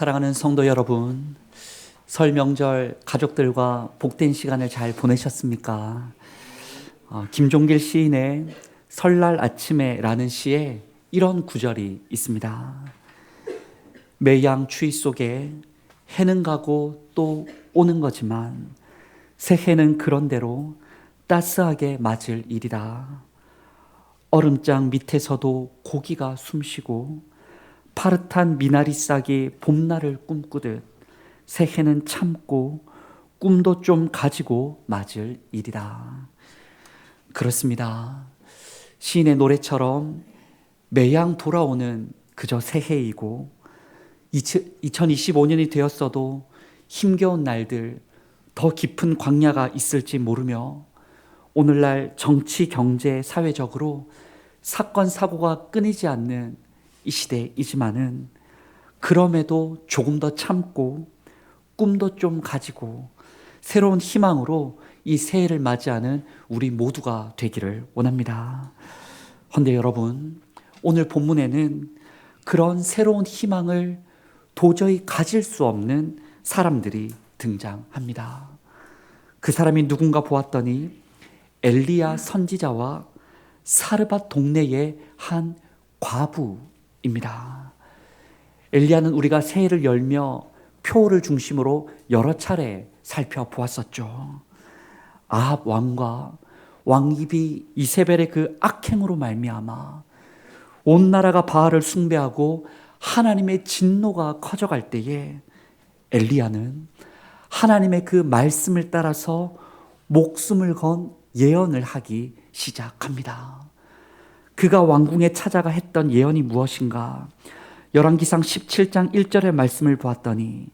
사랑하는 성도 여러분, 설 명절 가족들과 복된 시간을 잘 보내셨습니까? 김종길 시인의 설날 아침에 라는 시에 이런 구절이 있습니다. 매양 추위 속에 해는 가고 또 오는 거지만 새해는 그런대로 따스하게 맞을 일이다. 얼음장 밑에서도 고기가 숨쉬고 파릇한 미나리 싹이 봄날을 꿈꾸듯 새해는 참고 꿈도 좀 가지고 맞을 일이다. 그렇습니다. 시인의 노래처럼 매양 돌아오는 그저 새해이고 2025년이 되었어도 힘겨운 날들, 더 깊은 광야가 있을지 모르며 오늘날 정치, 경제, 사회적으로 사건, 사고가 끊이지 않는 이 시대이지만은 그럼에도 조금 더 참고 꿈도 좀 가지고 새로운 희망으로 이 새해를 맞이하는 우리 모두가 되기를 원합니다. 그런데 여러분, 오늘 본문에는 그런 새로운 희망을 도저히 가질 수 없는 사람들이 등장합니다. 그 사람이 누군가 보았더니 엘리야 선지자와 사르밧 동네의 한 과부입니다. 엘리야는 우리가 새해를 열며 표를 중심으로 여러 차례 살펴보았었죠. 아합 왕과 왕비비 이세벨의 그 악행으로 말미암아 온 나라가 바알을 숭배하고 하나님의 진노가 커져갈 때에 엘리야는 하나님의 그 말씀을 따라서 목숨을 건 예언을 하기 시작합니다. 그가 왕궁에 찾아가 했던 예언이 무엇인가? 열왕기상 17장 1절의 말씀을 보았더니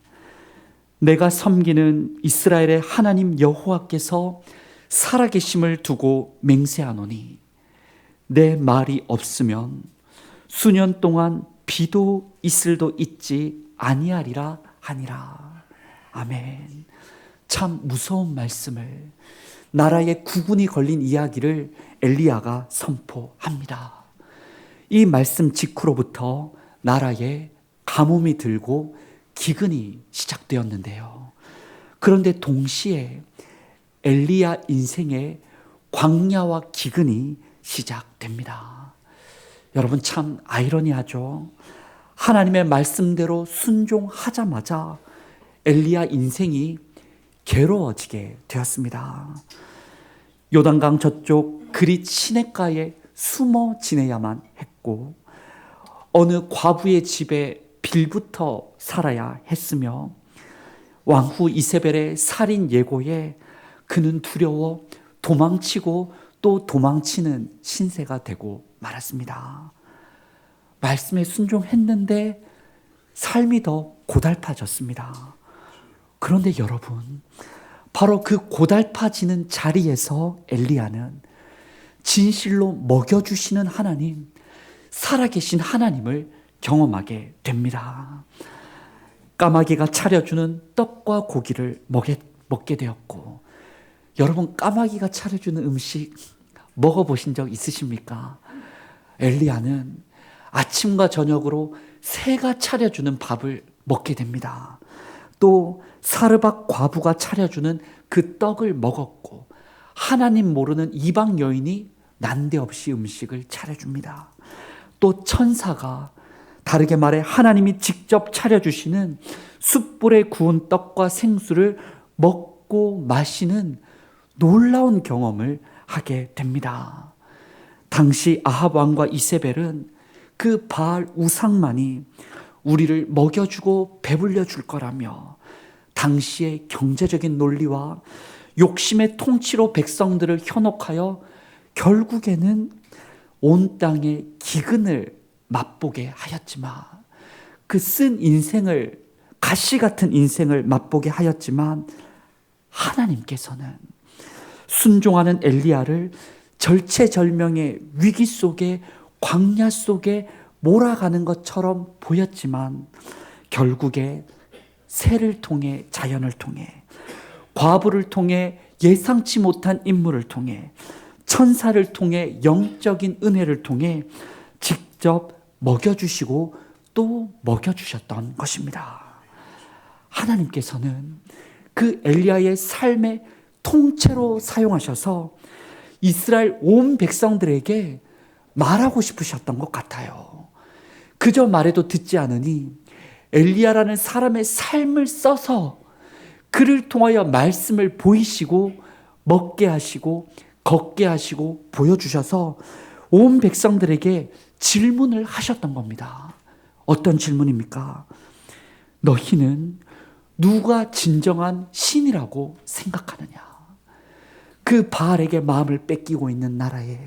내가 섬기는 이스라엘의 하나님 여호와께서 살아계심을 두고 맹세하노니 내 말이 없으면 수년 동안 비도 이슬도 있지 아니하리라 하니라. 아멘. 참 무서운 말씀을, 나라의 구군이 걸린 이야기를 엘리야가 선포합니다. 이 말씀 직후로부터 나라에 가뭄이 들고 기근이 시작되었는데요. 그런데 동시에 엘리야 인생의 광야와 기근이 시작됩니다. 여러분, 참 아이러니하죠. 하나님의 말씀대로 순종하자마자 엘리야 인생이 괴로워지게 되었습니다. 요단강 저쪽 그릿 시냇가에 숨어 지내야만 했고 어느 과부의 집에 빌부터 살아야 했으며 왕후 이세벨의 살인 예고에 그는 두려워 도망치고 또 도망치는 신세가 되고 말았습니다. 말씀에 순종했는데 삶이 더 고달파졌습니다. 그런데 여러분, 바로 그 고달파지는 자리에서 엘리야는 진실로 먹여주시는 하나님, 살아계신 하나님을 경험하게 됩니다. 까마귀가 차려주는 떡과 고기를 먹게 되었고, 여러분, 까마귀가 차려주는 음식 먹어보신 적 있으십니까? 엘리야는 아침과 저녁으로 새가 차려주는 밥을 먹게 됩니다. 또 사르밧 과부가 차려주는 그 떡을 먹었고 하나님 모르는 이방 여인이 난데없이 음식을 차려줍니다. 또 천사가, 다르게 말해 하나님이 직접 차려주시는 숯불에 구운 떡과 생수를 먹고 마시는 놀라운 경험을 하게 됩니다. 당시 아합 왕과 이세벨은 그 바알 우상만이 우리를 먹여주고 배불려 줄 거라며 당시의 경제적인 논리와 욕심의 통치로 백성들을 현혹하여 결국에는 온 땅의 기근을 맛보게 하였지만, 그 쓴 인생을, 가시 같은 인생을 맛보게 하였지만 하나님께서는 순종하는 엘리야를 절체절명의 위기 속에, 광야 속에 몰아가는 것처럼 보였지만 결국에 새를 통해, 자연을 통해, 과부를 통해, 예상치 못한 인물을 통해, 천사를 통해, 영적인 은혜를 통해 직접 먹여주시고 또 먹여주셨던 것입니다. 하나님께서는 그 엘리야의 삶의 통째로 사용하셔서 이스라엘 온 백성들에게 말하고 싶으셨던 것 같아요. 그저 말해도 듣지 않으니 엘리야라는 사람의 삶을 써서 그를 통하여 말씀을 보이시고 먹게 하시고 걷게 하시고 보여주셔서 온 백성들에게 질문을 하셨던 겁니다. 어떤 질문입니까? 너희는 누가 진정한 신이라고 생각하느냐? 그 바알에게 마음을 뺏기고 있는 나라에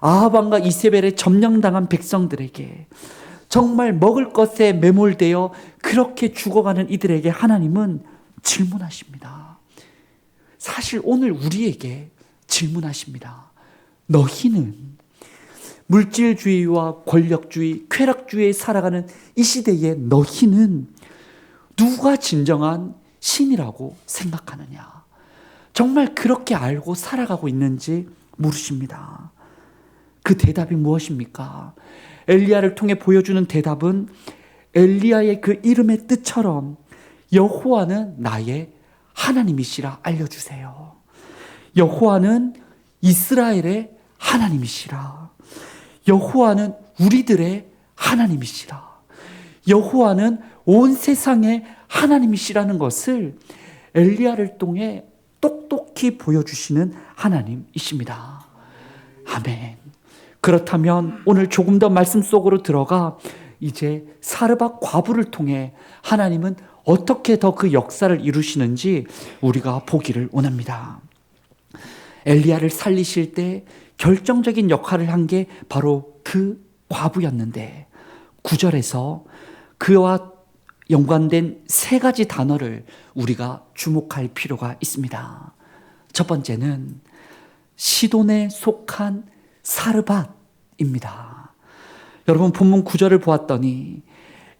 아합 왕과 이세벨에 점령당한 백성들에게 정말 먹을 것에 매몰되어 그렇게 죽어가는 이들에게 하나님은 질문하십니다. 사실 오늘 우리에게 질문하십니다. 너희는 물질주의와 권력주의, 쾌락주의에 살아가는 이 시대에 너희는 누가 진정한 신이라고 생각하느냐? 정말 그렇게 알고 살아가고 있는지 물으십니다. 그 대답이 무엇입니까? 엘리야를 통해 보여주는 대답은 엘리야의 그 이름의 뜻처럼 여호와는 나의 하나님이시라 알려주세요. 여호와는 이스라엘의 하나님이시라. 여호와는 우리들의 하나님이시라. 여호와는 온 세상의 하나님이시라는 것을 엘리야를 통해 똑똑히 보여주시는 하나님이십니다. 아멘. 그렇다면 오늘 조금 더 말씀 속으로 들어가 이제 사르밧 과부를 통해 하나님은 어떻게 더 그 역사를 이루시는지 우리가 보기를 원합니다. 엘리야를 살리실 때 결정적인 역할을 한 게 바로 그 과부였는데 9절에서 그와 연관된 세 가지 단어를 우리가 주목할 필요가 있습니다. 첫 번째는 시돈에 속한 사르밧입니다. 여러분 본문 9절을 보았더니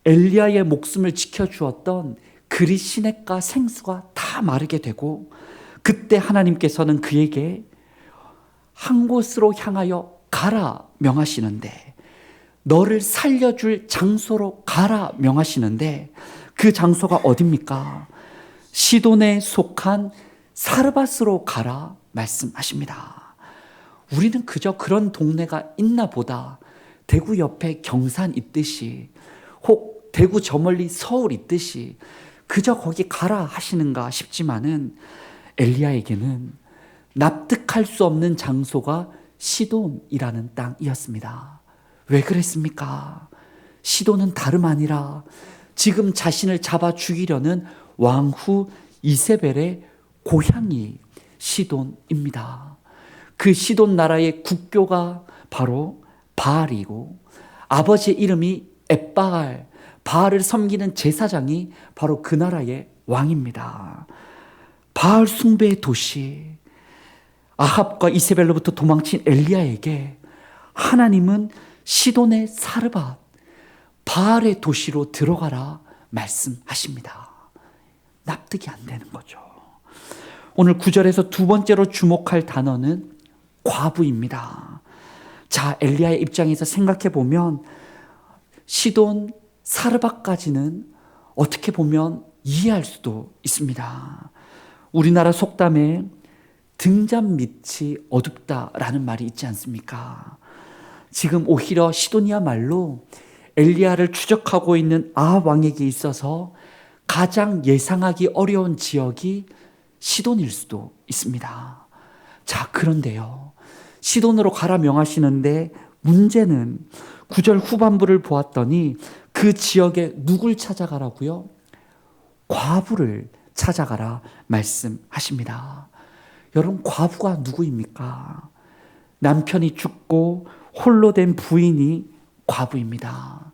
엘리야의 목숨을 지켜주었던 그리 시냇가 생수가 다 마르게 되고 그때 하나님께서는 그에게 한 곳으로 향하여 가라 명하시는데 너를 살려줄 장소로 가라 명하시는데 그 장소가 어딥니까? 시돈에 속한 사르밧으로 가라 말씀하십니다. 우리는 그저 그런 동네가 있나 보다 대구 옆에 경산 있듯이 혹 대구 저 멀리 서울 있듯이 그저 거기 가라 하시는가 싶지만은 엘리야에게는 납득할 수 없는 장소가 시돈이라는 땅이었습니다. 왜 그랬습니까? 시돈은 다름 아니라 지금 자신을 잡아 죽이려는 왕후 이세벨의 고향이 시돈입니다. 그 시돈 나라의 국교가 바로 바알이고 아버지의 이름이 엣바알, 바알을 섬기는 제사장이 바로 그 나라의 왕입니다. 바알 숭배의 도시, 아합과 이세벨로부터 도망친 엘리야에게 하나님은 시돈의 사르밧, 바알의 도시로 들어가라 말씀하십니다. 납득이 안 되는 거죠. 오늘 9절에서 두 번째로 주목할 단어는 과부입니다. 자, 엘리야의 입장에서 생각해 보면 시돈 사르밧까지는 어떻게 보면 이해할 수도 있습니다. 우리나라 속담에 등잔 밑이 어둡다라는 말이 있지 않습니까? 지금 오히려 시돈이야말로 엘리야를 추적하고 있는 아합 왕에게 있어서 가장 예상하기 어려운 지역이 시돈일 수도 있습니다. 자, 그런데요. 시돈으로 가라 명하시는데 문제는 9절 후반부를 보았더니 그 지역에 누굴 찾아가라고요? 과부를 찾아가라 말씀하십니다. 여러분, 과부가 누구입니까? 남편이 죽고 홀로 된 부인이 과부입니다.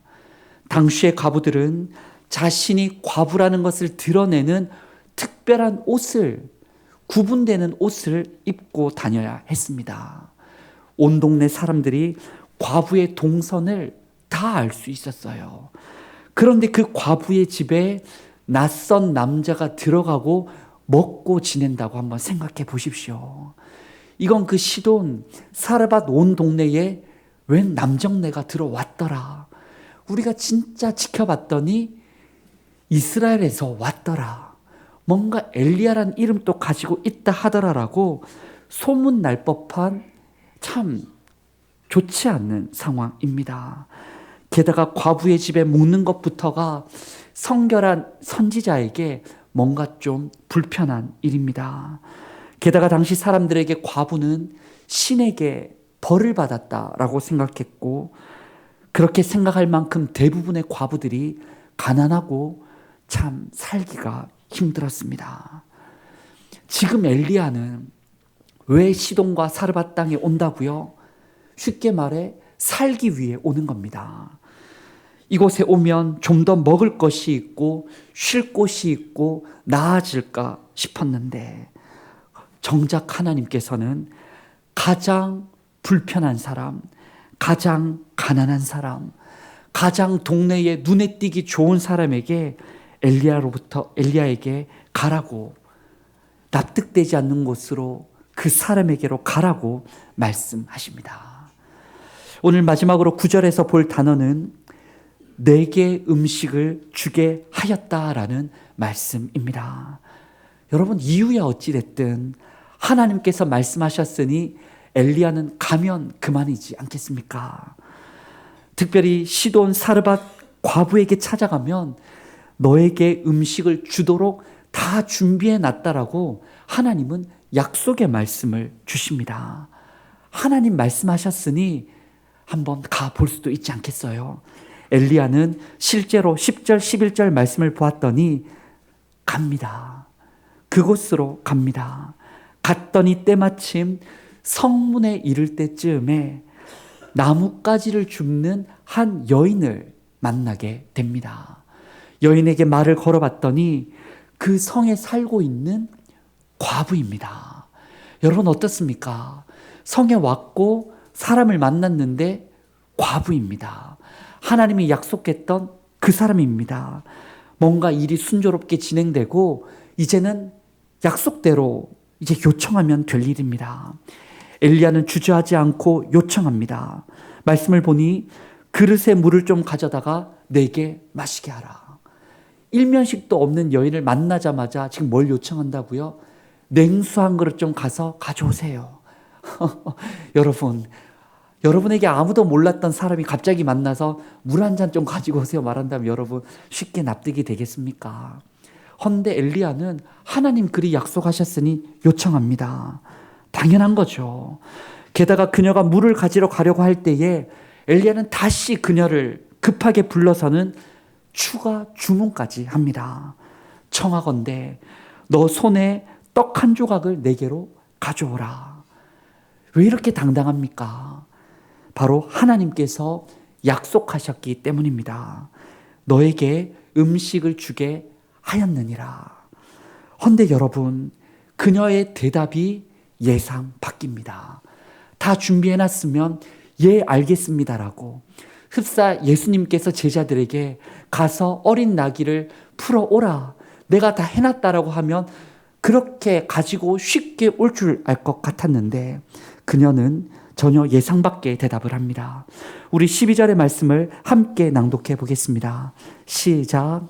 당시의 과부들은 자신이 과부라는 것을 드러내는 특별한 옷을, 구분되는 옷을 입고 다녀야 했습니다. 온 동네 사람들이 과부의 동선을 다 알 수 있었어요. 그런데 그 과부의 집에 낯선 남자가 들어가고 먹고 지낸다고 한번 생각해 보십시오. 이건 그 시돈 사르밧 온 동네에 웬 남정네가 들어왔더라. 우리가 진짜 지켜봤더니 이스라엘에서 왔더라. 뭔가 엘리야란 이름도 가지고 있다 하더라라고 소문 날 법한 참 좋지 않는 상황입니다. 게다가 과부의 집에 묵는 것부터가 성결한 선지자에게 뭔가 좀 불편한 일입니다. 게다가 당시 사람들에게 과부는 신에게 벌을 받았다라고 생각했고, 그렇게 생각할 만큼 대부분의 과부들이 가난하고 참 살기가 힘들었습니다. 지금 엘리야는 왜 시돈과 사르밧 땅에 온다고요? 쉽게 말해 살기 위해 오는 겁니다. 이곳에 오면 좀 더 먹을 것이 있고 쉴 곳이 있고 나아질까 싶었는데, 정작 하나님께서는 가장 불편한 사람, 가장 가난한 사람, 가장 동네에 눈에 띄기 좋은 사람에게 엘리야에게 가라고, 납득되지 않는 곳으로 그 사람에게로 가라고 말씀하십니다. 오늘 마지막으로 9절에서 볼 단어는 내게 음식을 주게 하였다라는 말씀입니다. 여러분, 이유야 어찌됐든 하나님께서 말씀하셨으니 엘리야는 가면 그만이지 않겠습니까? 특별히 시돈 사르밧 과부에게 찾아가면 너에게 음식을 주도록 다 준비해 놨다라고 하나님은 약속의 말씀을 주십니다. 하나님 말씀하셨으니 한번 가볼 수도 있지 않겠어요? 엘리야는 실제로 10절 11절 말씀을 보았더니 갑니다. 그곳으로 갑니다. 갔더니 때마침 성문에 이를 때쯤에 나뭇가지를 줍는 한 여인을 만나게 됩니다. 여인에게 말을 걸어봤더니 그 성에 살고 있는 과부입니다. 여러분 어떻습니까? 성에 왔고 사람을 만났는데 과부입니다. 하나님이 약속했던 그 사람입니다. 뭔가 일이 순조롭게 진행되고 이제는 약속대로 이제 요청하면 될 일입니다. 엘리야는 주저하지 않고 요청합니다. 말씀을 보니 그릇에 물을 좀 가져다가 내게 마시게 하라. 일면식도 없는 여인을 만나자마자 지금 뭘 요청한다고요? 냉수 한 그릇 좀 가서 가져오세요. 여러분에게 아무도 몰랐던 사람이 갑자기 만나서 물 한 잔 좀 가지고 오세요 말한다면 여러분 쉽게 납득이 되겠습니까? 헌데 엘리야는 하나님 그리 약속하셨으니 요청합니다. 당연한 거죠. 게다가 그녀가 물을 가지러 가려고 할 때에 엘리야는 다시 그녀를 급하게 불러서는 추가 주문까지 합니다. 청하건대 너 손에 떡 한 조각을 내게로 가져오라. 왜 이렇게 당당합니까? 바로 하나님께서 약속하셨기 때문입니다. 너에게 음식을 주게 하였느니라. 헌데 여러분, 그녀의 대답이 예상 바뀝니다. 다 준비해놨으면 예 알겠습니다라고 흡사 예수님께서 제자들에게 가서 어린 나귀를 풀어오라 내가 다 해놨다라고 하면 그렇게 가지고 쉽게 올 줄 알 것 같았는데 그녀는 전혀 예상 밖의 대답을 합니다. 우리 12절의 말씀을 함께 낭독해 보겠습니다. 시작.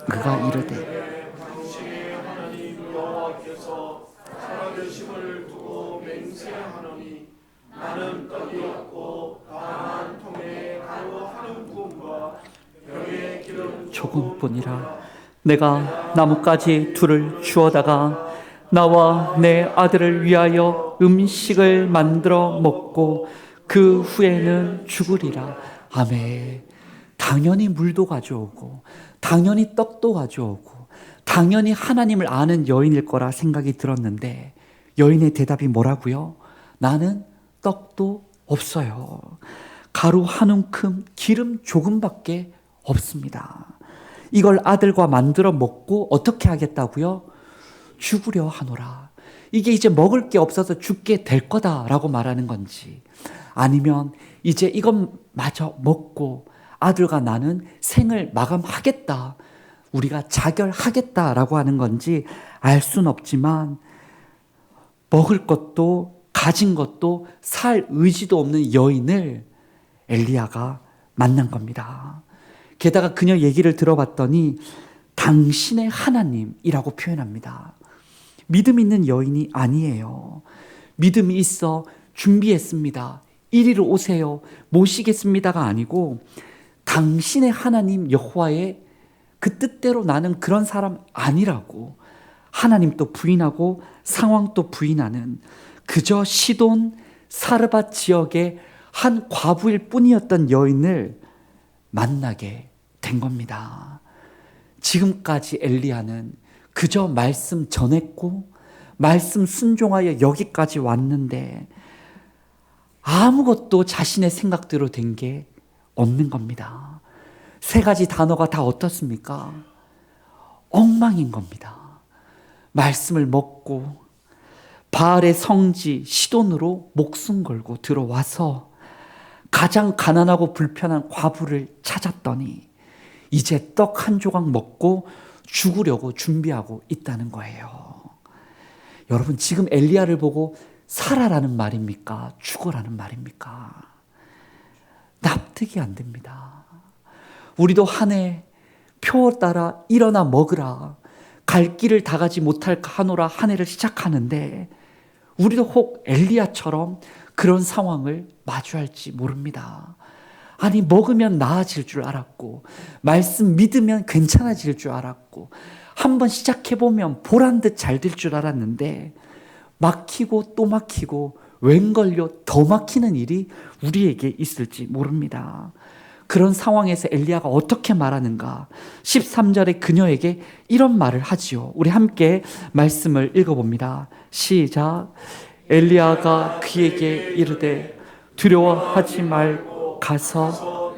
그가 이르되 조금뿐이라 내가 나뭇가지 둘을 주어다가 나와 내 아들을 위하여 음식을 만들어 먹고 그 후에는 죽으리라. 아멘. 당연히 물도 가져오고 당연히 떡도 가져오고 당연히 하나님을 아는 여인일 거라 생각이 들었는데 여인의 대답이 뭐라고요? 나는 떡도 없어요. 가루 한 움큼 기름 조금밖에 없습니다. 이걸 아들과 만들어 먹고 어떻게 하겠다고요? 죽으려 하노라. 이게 이제 먹을 게 없어서 죽게 될 거다라고 말하는 건지 아니면 이제 이것마저 먹고 아들과 나는 생을 마감하겠다, 우리가 자결하겠다라고 하는 건지 알 수는 없지만 먹을 것도 가진 것도 살 의지도 없는 여인을 엘리야가 만난 겁니다. 게다가 그녀 얘기를 들어봤더니 당신의 하나님이라고 표현합니다. 믿음 있는 여인이 아니에요. 믿음이 있어 준비했습니다. 이리로 오세요. 모시겠습니다가 아니고 당신의 하나님 여호와의 그 뜻대로 나는 그런 사람 아니라고 하나님도 부인하고 상황도 부인하는 그저 시돈 사르밧 지역의 한 과부일 뿐이었던 여인을 만나게 된 겁니다. 지금까지 엘리야는 그저 말씀 전했고 말씀 순종하여 여기까지 왔는데 아무것도 자신의 생각대로 된 게 없는 겁니다. 세 가지 단어가 다 어떻습니까? 엉망인 겁니다. 말씀을 먹고 바알의 성지 시돈으로 목숨 걸고 들어와서 가장 가난하고 불편한 과부를 찾았더니 이제 떡 한 조각 먹고 죽으려고 준비하고 있다는 거예요. 여러분, 지금 엘리야를 보고 살아라는 말입니까? 죽어라는 말입니까? 납득이 안 됩니다. 우리도 한 해 표 따라 일어나 먹으라, 갈 길을 다 가지 못할까 하노라 한 해를 시작하는데 우리도 혹 엘리야처럼 그런 상황을 마주할지 모릅니다. 아니, 먹으면 나아질 줄 알았고 말씀 믿으면 괜찮아질 줄 알았고 한번 시작해보면 보란 듯 잘 될 줄 알았는데 막히고 또 막히고 웬걸요 더 막히는 일이 우리에게 있을지 모릅니다. 그런 상황에서 엘리야가 어떻게 말하는가? 13절에 그녀에게 이런 말을 하지요. 우리 함께 말씀을 읽어봅니다. 시작. 엘리야가 그에게 이르되 두려워하지 말고 가서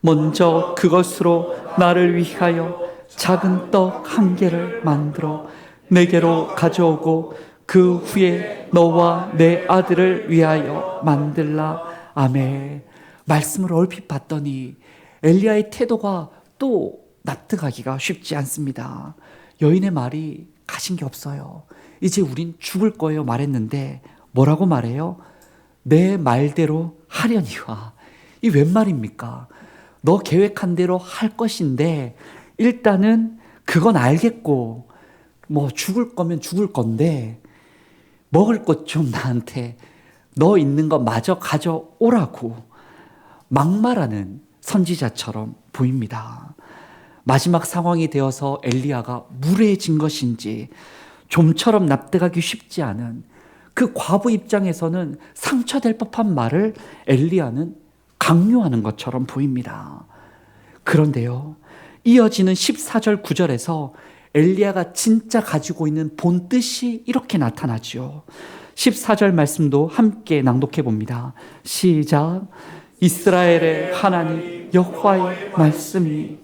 먼저 그것으로 나를 위하여 작은 떡 한 개를 만들어 내게로 가져오고 그 후에 너와 내 아들을 위하여 만들라. 아멘. 말씀을 얼핏 봤더니 엘리야의 태도가 또 납득하기가 쉽지 않습니다. 여인의 말이 가진 게 없어요. 이제 우린 죽을 거예요 말했는데 뭐라고 말해요? 내 말대로 하려니와. 이 웬 말입니까? 너 계획한 대로 할 것인데 일단은 그건 알겠고 뭐 죽을 거면 죽을 건데 먹을 것 좀 나한테 너 있는 거 마저 가져오라고 막말하는 선지자처럼 보입니다. 마지막 상황이 되어서 엘리야가 무례해진 것인지 좀처럼 납득하기 쉽지 않은 그 과부 입장에서는 상처될 법한 말을 엘리야는 강요하는 것처럼 보입니다. 그런데요, 이어지는 14절 9절에서 엘리야가 진짜 가지고 있는 본 뜻이 이렇게 나타나죠. 14절 말씀도 함께 낭독해 봅니다. 시작. 이스라엘의 하나님 여호와의 말씀이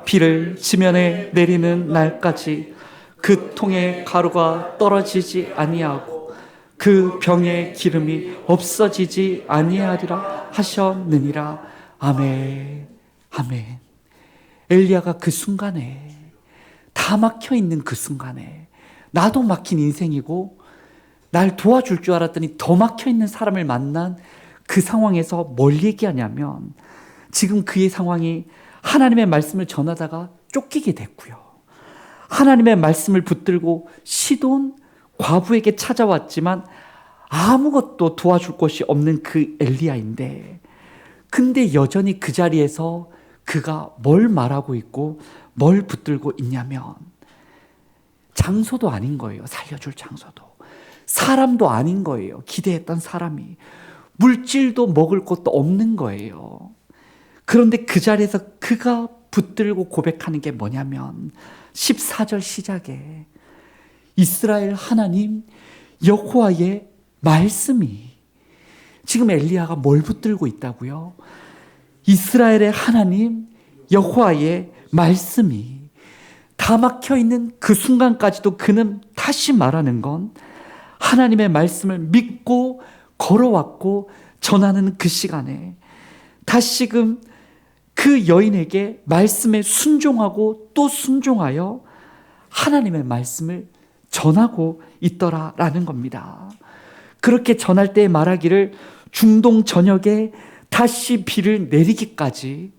비를 지면에 내리는 날까지 그 통에 가루가 떨어지지 아니하고 그 병의 기름이 없어지지 아니하리라 하셨느니라. 아멘. 아멘. 엘리야가 그 순간에, 다 막혀 있는 그 순간에, 나도 막힌 인생이고 날 도와줄 줄 알았더니 더 막혀 있는 사람을 만난 그 상황에서 뭘 얘기하냐면 지금 그의 상황이 하나님의 말씀을 전하다가 쫓기게 됐고요, 하나님의 말씀을 붙들고 시돈 과부에게 찾아왔지만 아무것도 도와줄 곳이 없는 그 엘리야인데, 근데 여전히 그 자리에서 그가 뭘 말하고 있고 뭘 붙들고 있냐면 장소도 아닌 거예요. 살려줄 장소도. 사람도 아닌 거예요. 기대했던 사람이. 물질도 먹을 것도 없는 거예요. 그런데 그 자리에서 그가 붙들고 고백하는 게 뭐냐면 14절 시작에 이스라엘 하나님 여호와의 말씀이, 지금 엘리야가 뭘 붙들고 있다고요? 이스라엘의 하나님 여호와의 말씀이. 다 막혀 있는 그 순간까지도 그는 다시 말하는 건 하나님의 말씀을 믿고 걸어왔고 전하는 그 시간에 다시금 그 여인에게 말씀에 순종하고 또 순종하여 하나님의 말씀을 전하고 있더라라는 겁니다. 그렇게 전할 때 말하기를 중동 전역에 다시 비를 내리기까지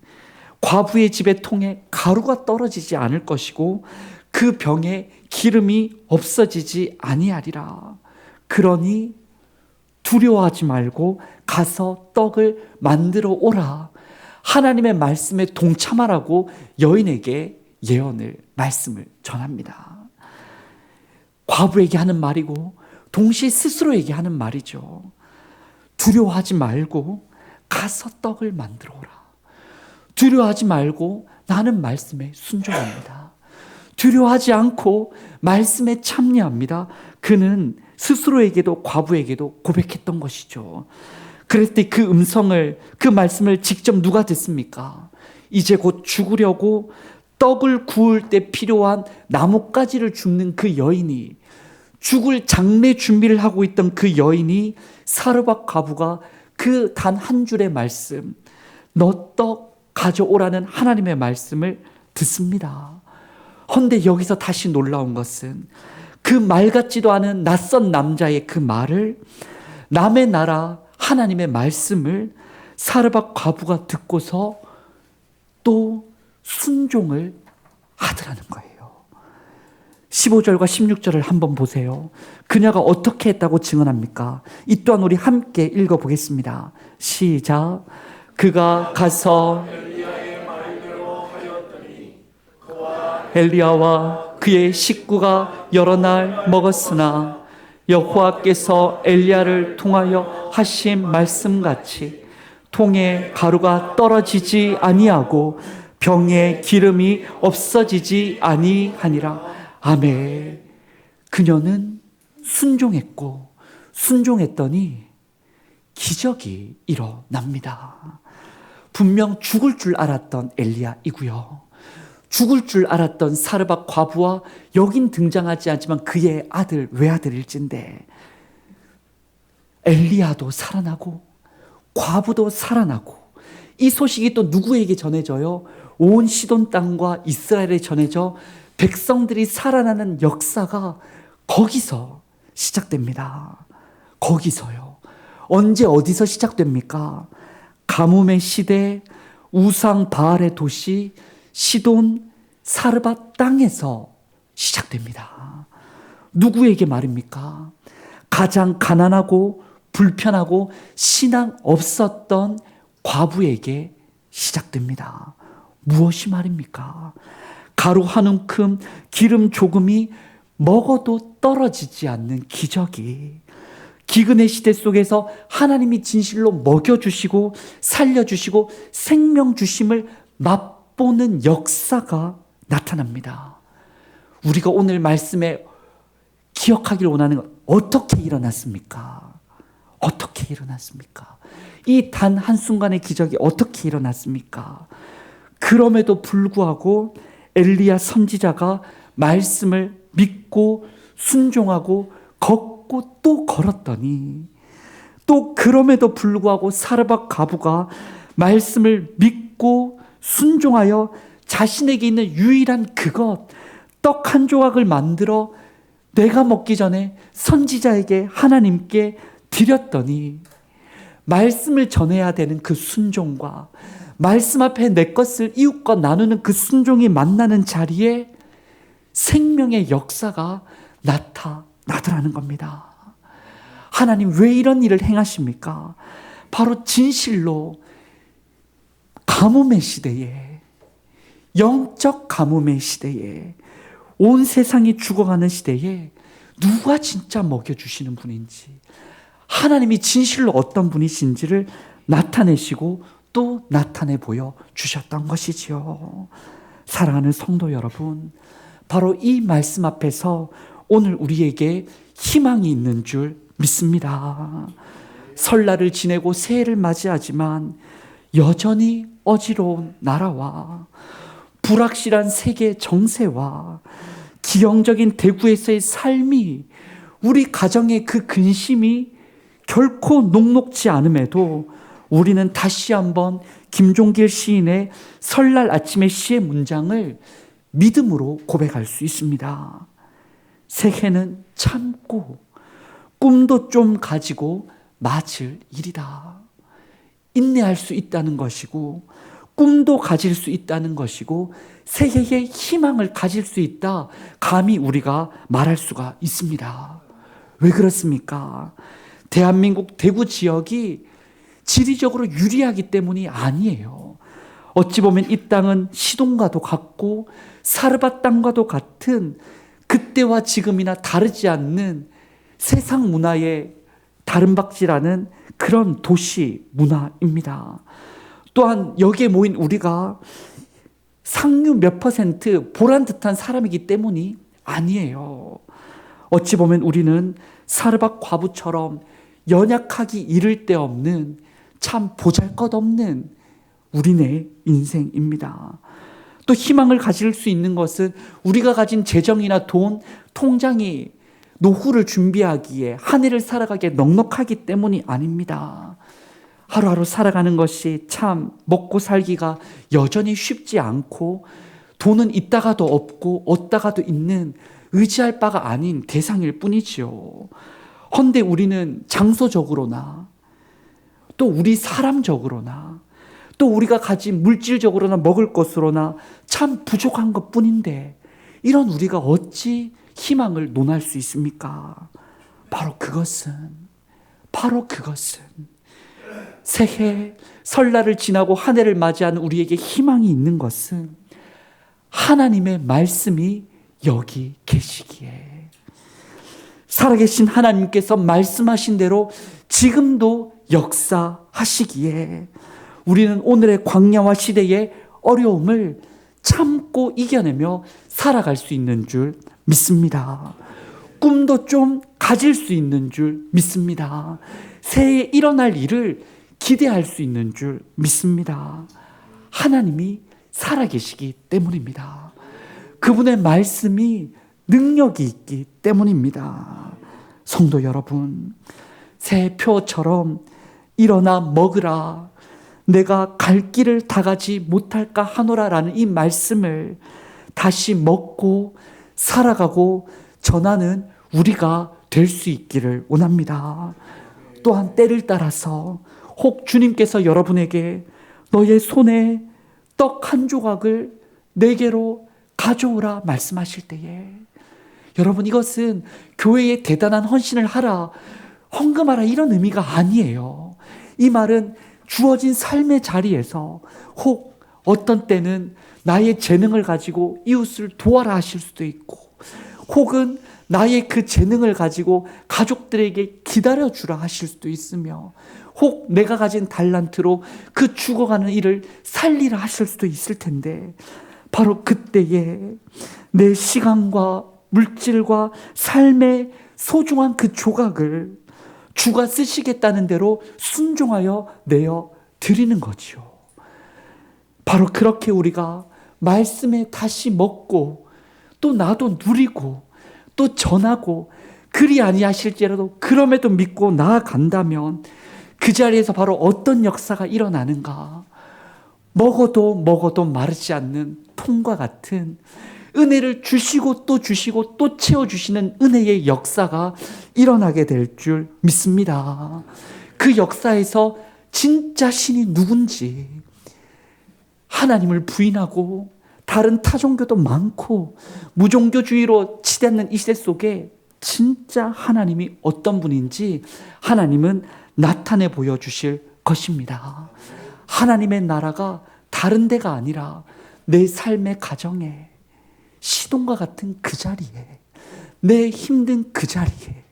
과부의 집의 통에 가루가 떨어지지 않을 것이고 그 병에 기름이 없어지지 아니하리라. 그러니 두려워하지 말고 가서 떡을 만들어 오라. 하나님의 말씀에 동참하라고 여인에게 말씀을 전합니다. 과부에게 하는 말이고 동시에 스스로에게 하는 말이죠. 두려워하지 말고 가서 떡을 만들어 오라. 두려워하지 말고 나는 말씀에 순종합니다. 두려워하지 않고 말씀에 참여합니다. 그는 스스로에게도 과부에게도 고백했던 것이죠. 그랬을 때 그 음성을, 그 말씀을 직접 누가 듣습니까? 이제 곧 죽으려고 떡을 구울 때 필요한 나뭇가지를 줍는 그 여인이, 죽을 장례 준비를 하고 있던 그 여인이, 사르밧 과부가 그 단 한 줄의 말씀, 너 떡 가져오라는 하나님의 말씀을 듣습니다. 헌데 여기서 다시 놀라운 것은 그 말 같지도 않은 낯선 남자의 그 말을, 남의 나라 하나님의 말씀을 사르밧 과부가 듣고서 또 순종을 하더라는 거예요. 15절과 16절을 한번 보세요. 그녀가 어떻게 했다고 증언합니까? 이 또한 우리 함께 읽어보겠습니다. 시작. 그가 가서 엘리야와 그의 식구가 여러 날 먹었으나 여호와께서 엘리야를 통하여 하신 말씀같이 통에 가루가 떨어지지 아니하고 병에 기름이 없어지지 아니하니라. 아멘. 그녀는 순종했고 순종했더니 기적이 일어납니다. 분명 죽을 줄 알았던 엘리야이고요, 죽을 줄 알았던 사르밧 과부와 여긴 등장하지 않지만 그의 아들, 외아들일진데 엘리야도 살아나고 과부도 살아나고, 이 소식이 또 누구에게 전해져요? 온 시돈 땅과 이스라엘에 전해져 백성들이 살아나는 역사가 거기서 시작됩니다. 거기서요. 언제 어디서 시작됩니까? 가뭄의 시대, 우상 바알의 도시 시돈 사르밧 땅에서 시작됩니다. 누구에게 말입니까? 가장 가난하고 불편하고 신앙 없었던 과부에게 시작됩니다. 무엇이 말입니까? 가루 한 움큼, 기름 조금이 먹어도 떨어지지 않는 기적이, 기근의 시대 속에서 하나님이 진실로 먹여주시고 살려주시고 생명 주심을 맛보는 역사가 나타납니다. 우리가 오늘 말씀에 기억하기를 원하는 것, 어떻게 일어났습니까? 어떻게 일어났습니까? 이 단 한순간의 기적이 어떻게 일어났습니까? 그럼에도 불구하고 엘리야 선지자가 말씀을 믿고 순종하고 걷고 또 걸었더니, 또 그럼에도 불구하고 사르밧 과부가 말씀을 믿고 순종하여 자신에게 있는 유일한 그것, 떡 한 조각을 만들어 내가 먹기 전에 선지자에게, 하나님께 드렸더니, 말씀을 전해야 되는 그 순종과 말씀 앞에 내 것을 이웃과 나누는 그 순종이 만나는 자리에 생명의 역사가 나타나더라는 겁니다. 하나님 왜 이런 일을 행하십니까? 바로 진실로 가뭄의 시대에, 영적 가뭄의 시대에, 온 세상이 죽어가는 시대에 누가 진짜 먹여주시는 분인지, 하나님이 진실로 어떤 분이신지를 나타내시고 또 나타내 보여주셨던 것이지요. 사랑하는 성도 여러분, 바로 이 말씀 앞에서 오늘 우리에게 희망이 있는 줄 믿습니다. 설날을 지내고 새해를 맞이하지만 여전히 어지러운 나라와 불확실한 세계 정세와 기형적인 대구에서의 삶이, 우리 가정의 그 근심이 결코 녹록지 않음에도 우리는 다시 한번 김종길 시인의 설날 아침의 시의 문장을 믿음으로 고백할 수 있습니다. 새해는 참고 꿈도 좀 가지고 맞을 일이다. 인내할 수 있다는 것이고, 꿈도 가질 수 있다는 것이고 새해의 희망을 가질 수 있다, 감히 우리가 말할 수가 있습니다. 왜 그렇습니까? 대한민국 대구 지역이 지리적으로 유리하기 때문이 아니에요. 어찌 보면 이 땅은 시돈과도 같고 사르밧 땅과도 같은 그때와 지금이나 다르지 않는 세상 문화의 다름박질하는 그런 도시 문화입니다. 또한 여기에 모인 우리가 상류 몇 퍼센트 보란듯한 사람이기 때문이 아니에요. 어찌 보면 우리는 사르밧 과부처럼 연약하기 이를 데 없는 참 보잘것없는 우리네 인생입니다. 또 희망을 가질 수 있는 것은 우리가 가진 재정이나 돈, 통장이 노후를 준비하기에, 한 해를 살아가기에 넉넉하기 때문이 아닙니다. 하루하루 살아가는 것이 참 먹고 살기가 여전히 쉽지 않고, 돈은 있다가도 없고 얻다가도 있는 의지할 바가 아닌 대상일 뿐이지요. 헌데 우리는 장소적으로나 또 우리 사람적으로나 또 우리가 가진 물질적으로나 먹을 것으로나 참 부족한 것 뿐인데, 이런 우리가 어찌 희망을 논할 수 있습니까? 바로 그것은 새해 설날을 지나고 한 해를 맞이하는 우리에게 희망이 있는 것은 하나님의 말씀이 여기 계시기에, 살아계신 하나님께서 말씀하신 대로 지금도 역사하시기에 우리는 오늘의 광야와 시대의 어려움을 참고 이겨내며 살아갈 수 있는 줄 믿습니다. 꿈도 좀 가질 수 있는 줄 믿습니다. 새해에 일어날 일을 기대할 수 있는 줄 믿습니다. 하나님이 살아계시기 때문입니다. 그분의 말씀이 능력이 있기 때문입니다. 성도 여러분, 새표처럼 일어나 먹으라, 내가 갈 길을 다 가지 못할까 하노라라는 이 말씀을 다시 먹고 살아가고 전하는 우리가 될 수 있기를 원합니다. 또한 때를 따라서 혹 주님께서 여러분에게 너의 손에 떡 한 조각을 내게로 가져오라 말씀하실 때에, 여러분, 이것은 교회에 대단한 헌신을 하라, 헌금하라 이런 의미가 아니에요. 이 말은 주어진 삶의 자리에서 혹 어떤 때는 나의 재능을 가지고 이웃을 도와라 하실 수도 있고, 혹은 나의 그 재능을 가지고 가족들에게 기다려주라 하실 수도 있으며, 혹 내가 가진 달란트로 그 죽어가는 일을 살리라 하실 수도 있을 텐데, 바로 그때에 내 시간과 물질과 삶의 소중한 그 조각을 주가 쓰시겠다는 대로 순종하여 내어 드리는 거지요. 바로 그렇게 우리가 말씀에 다시 먹고 또 나도 누리고 또 전하고, 그리 아니하실지라도 그럼에도 믿고 나아간다면 그 자리에서 바로 어떤 역사가 일어나는가? 먹어도 마르지 않는 통과 같은 은혜를 주시고 또 채워주시는 은혜의 역사가 일어나게 될 줄 믿습니다. 그 역사에서 진짜 신이 누군지, 하나님을 부인하고 다른 타종교도 많고 무종교주의로 치닫는 이 시대 속에 진짜 하나님이 어떤 분인지 하나님은 나타내 보여주실 것입니다. 하나님의 나라가 다른 데가 아니라 내 삶의 가정에, 시돈과 같은 그 자리에, 내 힘든 그 자리에,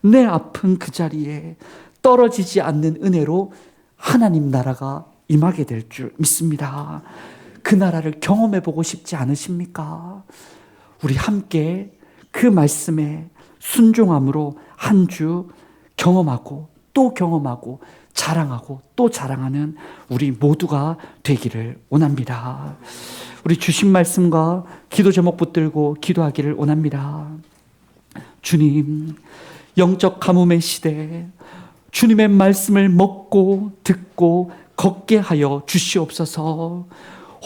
내 아픈 그 자리에 떨어지지 않는 은혜로 하나님 나라가 임하게 될 줄 믿습니다. 그 나라를 경험해 보고 싶지 않으십니까? 우리 함께 그 말씀에 순종함으로 한 주 경험하고 또 경험하고 자랑하고 또 자랑하는 우리 모두가 되기를 원합니다. 우리 주신 말씀과 기도 제목 붙들고 기도하기를 원합니다. 주님, 영적 가뭄의 시대에 주님의 말씀을 먹고 듣고 걷게 하여 주시옵소서.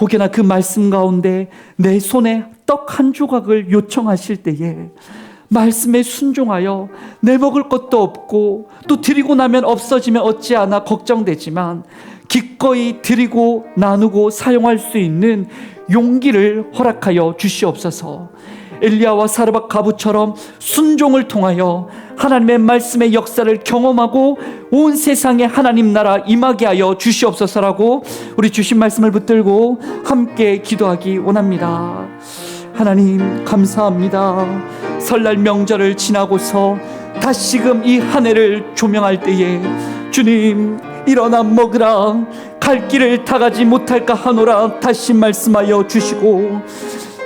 혹여나 그 말씀 가운데 내 손에 떡 한 조각을 요청하실 때에 말씀에 순종하여 내 먹을 것도 없고 또 드리고 나면 없어지면 어찌하나 걱정되지만 기꺼이 드리고 나누고 사용할 수 있는 용기를 허락하여 주시옵소서. 엘리야와 사르밧 가부처럼 순종을 통하여 하나님의 말씀의 역사를 경험하고 온 세상에 하나님 나라 임하게 하여 주시옵소서라고 우리 주신 말씀을 붙들고 함께 기도하기 원합니다. 하나님 감사합니다. 설날 명절을 지나고서 다시금 이 한 해를 조명할 때에 주님 일어나 먹으라, 갈 길을 다 가지 못할까 하노라 다시 말씀하여 주시고,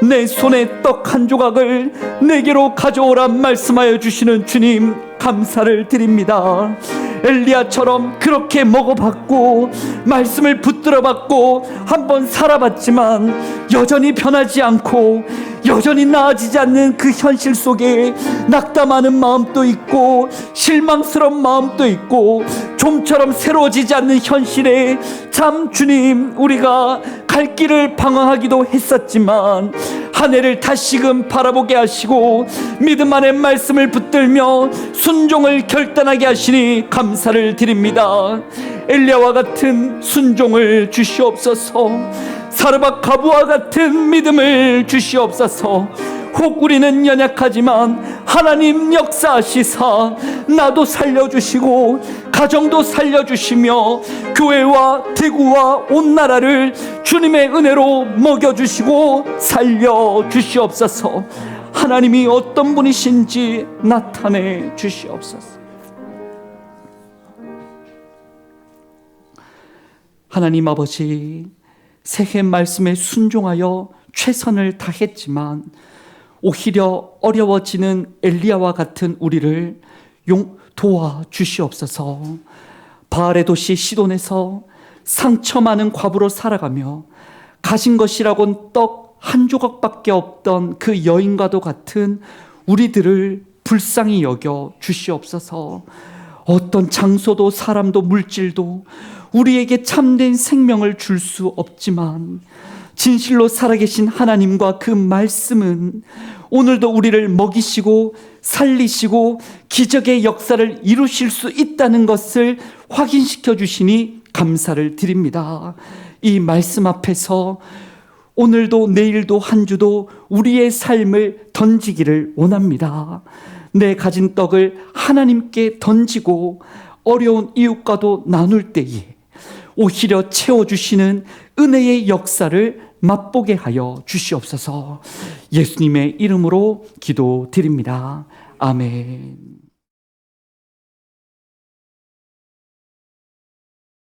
내 손에 떡 한 조각을 내게로 가져오라 말씀하여 주시는 주님 감사를 드립니다. 엘리야처럼 그렇게 먹어봤고 말씀을 붙들어 봤고 한번 살아봤지만 여전히 변하지 않고 여전히 나아지지 않는 그 현실 속에 낙담하는 마음도 있고 실망스러운 마음도 있고 좀처럼 새로워지지 않는 현실에 참 주님 우리가 갈 길을 방황하기도 했었지만 한 해를 다시금 바라보게 하시고 믿음 안에 말씀을 붙들며 순종을 결단하게 하시니 감사를 드립니다. 엘리야와 같은 순종을 주시옵소서. 사르밧 가부와 같은 믿음을 주시옵소서. 혹 우리는 연약하지만 하나님 역사하시사 나도 살려주시고 가정도 살려주시며 교회와 대구와 온 나라를 주님의 은혜로 먹여주시고 살려주시옵소서. 하나님이 어떤 분이신지 나타내 주시옵소서. 하나님 아버지, 새해 말씀에 순종하여 최선을 다했지만 오히려 어려워지는 엘리야와 같은 우리를 도와 주시옵소서. 바알의 도시 시돈에서 상처 많은 과부로 살아가며 가진 것이라곤 떡 한 조각밖에 없던 그 여인과도 같은 우리들을 불쌍히 여겨 주시옵소서. 어떤 장소도 사람도 물질도 우리에게 참된 생명을 줄 수 없지만 진실로 살아계신 하나님과 그 말씀은 오늘도 우리를 먹이시고 살리시고 기적의 역사를 이루실 수 있다는 것을 확인시켜 주시니 감사를 드립니다. 이 말씀 앞에서 오늘도 내일도 한 주도 우리의 삶을 던지기를 원합니다. 내 가진 떡을 하나님께 던지고 어려운 이웃과도 나눌 때에 오히려 채워주시는 은혜의 역사를 맛보게 하여 주시옵소서. 예수님의 이름으로 기도드립니다. 아멘.